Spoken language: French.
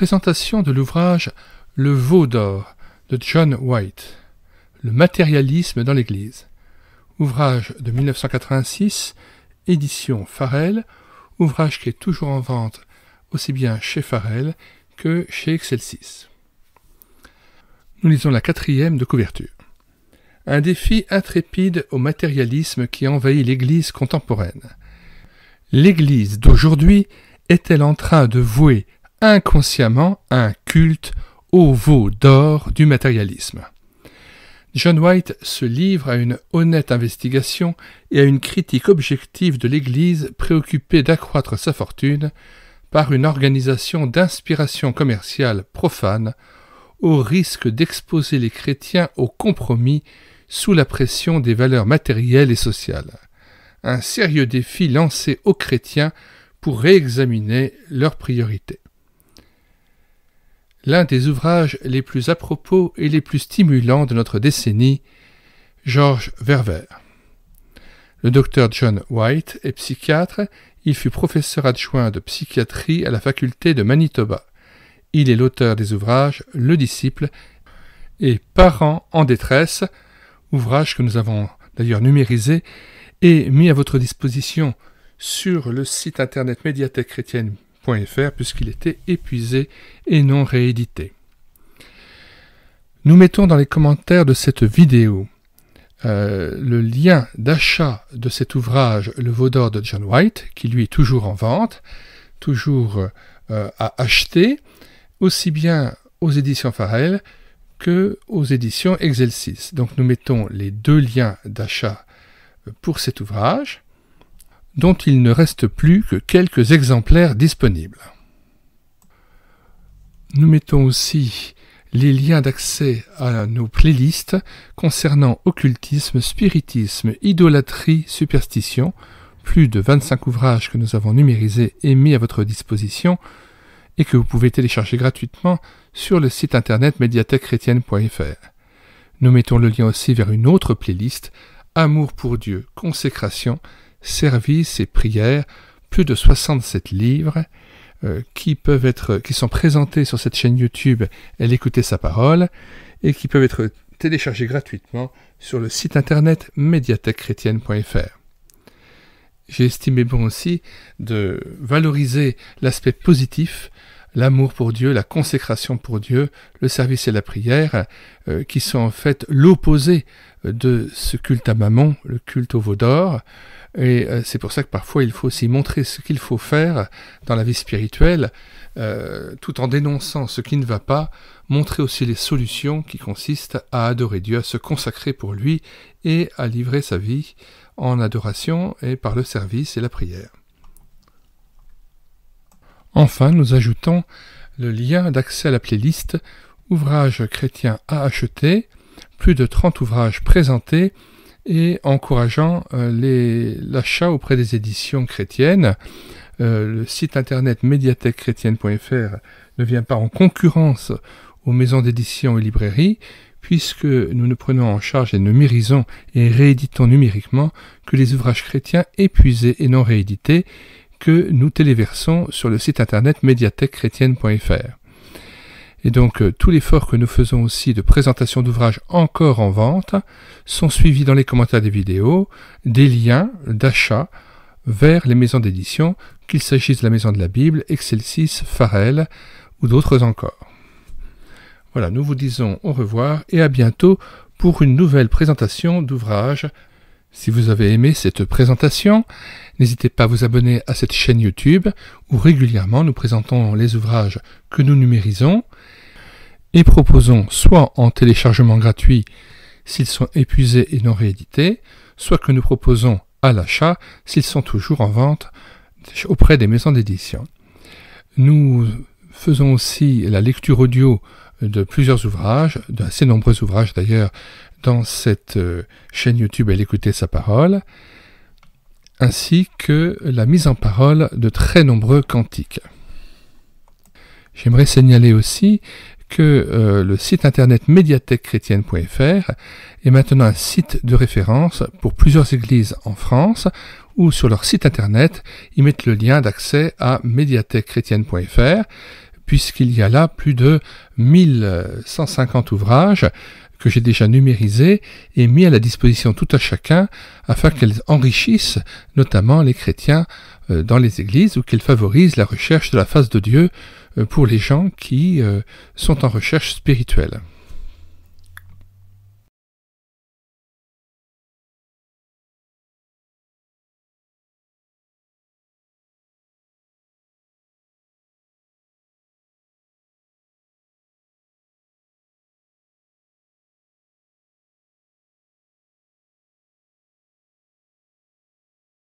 Présentation de l'ouvrage Le veau d'or de John White, Le matérialisme dans l'Église. Ouvrage de 1986, édition Farel, ouvrage qui est toujours en vente aussi bien chez Farel que chez Excelsis. Nous lisons la 4e de couverture. Un défi intrépide au matérialisme qui envahit l'Église contemporaine. L'Église d'aujourd'hui est-elle en train de vouer inconsciemment un culte au veau d'or du matérialisme? John White se livre à une honnête investigation et à une critique objective de l'Église préoccupée d'accroître sa fortune par une organisation d'inspiration commerciale profane, au risque d'exposer les chrétiens au compromis sous la pression des valeurs matérielles et sociales. Un sérieux défi lancé aux chrétiens pour réexaminer leurs priorités. L'un des ouvrages les plus à propos et les plus stimulants de notre décennie, George Verwer. Le docteur John White est psychiatre, il fut professeur adjoint de psychiatrie à la faculté de Manitoba. Il est l'auteur des ouvrages Le disciple et Parents en détresse, ouvrage que nous avons d'ailleurs numérisé et mis à votre disposition sur le site internet médiathèque-chrétienne.fr puisqu'il était épuisé et non réédité. Nous mettons dans les commentaires de cette vidéo le lien d'achat de cet ouvrage Le veau d'or de John White, qui lui est toujours en vente, toujours à acheter, aussi bien aux éditions Farel que aux éditions Excelsis. Donc nous mettons les deux liens d'achat pour cet ouvrage, dont il ne reste plus que quelques exemplaires disponibles. Nous mettons aussi les liens d'accès à nos playlists concernant occultisme, spiritisme, idolâtrie, superstition, plus de 25 ouvrages que nous avons numérisés et mis à votre disposition et que vous pouvez télécharger gratuitement sur le site internet médiathèque-chrétienne.fr. Nous mettons le lien aussi vers une autre playlist, Amour pour Dieu, consécration, service et prière, plus de 67 livres qui sont présentés sur cette chaîne YouTube Elle écoutait sa parole et qui peuvent être téléchargés gratuitement sur le site internet médiathèque-chrétienne.fr. J'ai estimé bon aussi de valoriser l'aspect positif, l'amour pour Dieu, la consécration pour Dieu, le service et la prière, qui sont en fait l'opposé de ce culte à Mammon, le culte au veau d'or. Et c'est pour ça que parfois il faut aussi montrer ce qu'il faut faire dans la vie spirituelle, tout en dénonçant ce qui ne va pas, montrer aussi les solutions qui consistent à adorer Dieu, à se consacrer pour lui et à livrer sa vie en adoration et par le service et la prière. Enfin, nous ajoutons le lien d'accès à la playlist Ouvrages chrétiens à acheter, plus de 30 ouvrages présentés et encourageant l'achat auprès des éditions chrétiennes. Le site internet médiathèque-chrétienne.fr ne vient pas en concurrence aux maisons d'édition et librairies, puisque nous ne prenons en charge et numérisons et rééditons numériquement que les ouvrages chrétiens épuisés et non réédités que nous téléversons sur le site internet médiathèque-chrétienne.fr. Et donc tout l'effort que nous faisons aussi de présentation d'ouvrages encore en vente sont suivis dans les commentaires des vidéos, des liens d'achat vers les maisons d'édition, qu'il s'agisse de la Maison de la Bible, Excelsis, Farel ou d'autres encore. Voilà, nous vous disons au revoir et à bientôt pour une nouvelle présentation d'ouvrages. Si vous avez aimé cette présentation, n'hésitez pas à vous abonner à cette chaîne YouTube où régulièrement nous présentons les ouvrages que nous numérisons et proposons soit en téléchargement gratuit s'ils sont épuisés et non réédités, soit que nous proposons à l'achat s'ils sont toujours en vente auprès des maisons d'édition. Nous faisons aussi la lecture audio de plusieurs ouvrages, d'assez nombreux ouvrages d'ailleurs, dans cette chaîne YouTube Elle écoutait sa parole, ainsi que la mise en parole de très nombreux cantiques. J'aimerais signaler aussi que le site internet médiathèque-chrétienne.fr est maintenant un site de référence pour plusieurs églises en France, où sur leur site internet, ils mettent le lien d'accès à médiathèque-chrétienne.fr puisqu'il y a là plus de 1150 ouvrages que j'ai déjà numérisés et mis à la disposition tout à chacun afin qu'elles enrichissent notamment les chrétiens dans les églises ou qu'elles favorisent la recherche de la face de Dieu pour les gens qui sont en recherche spirituelle.